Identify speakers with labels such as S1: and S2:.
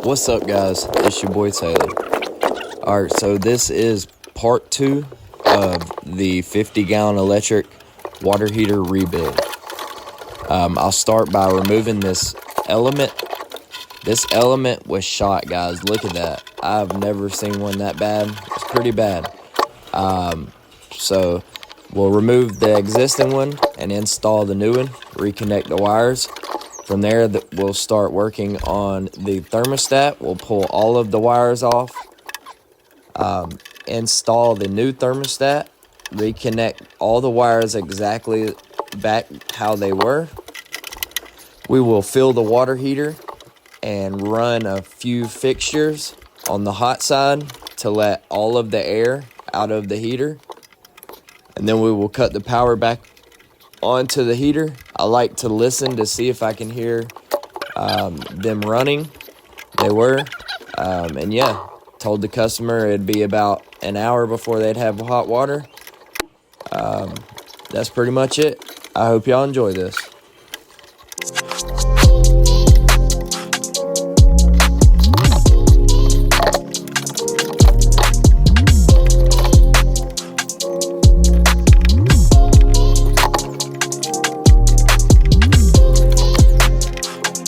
S1: What's up, guys? It's your boy Taylor. Alright, so this is part 2 of the 50-gallon electric water heater rebuild. I'll start by removing this element. This element was shot, guys. Look at that. I've never seen one that bad. It's pretty bad. So we'll remove the existing one and install the new one, reconnect the wires. From there, we'll start working on the thermostat. We'll pull all of the wires off, install the new thermostat, reconnect all the wires exactly back how they were. We will fill the water heater and run a few fixtures on the hot side to let all of the air out of the heater. And then we will cut the power back onto the heater. I like to listen to see if I can hear them running. They were. And yeah, told the customer it'd be about an hour before they'd have hot water. That's pretty much it. I hope y'all enjoy this.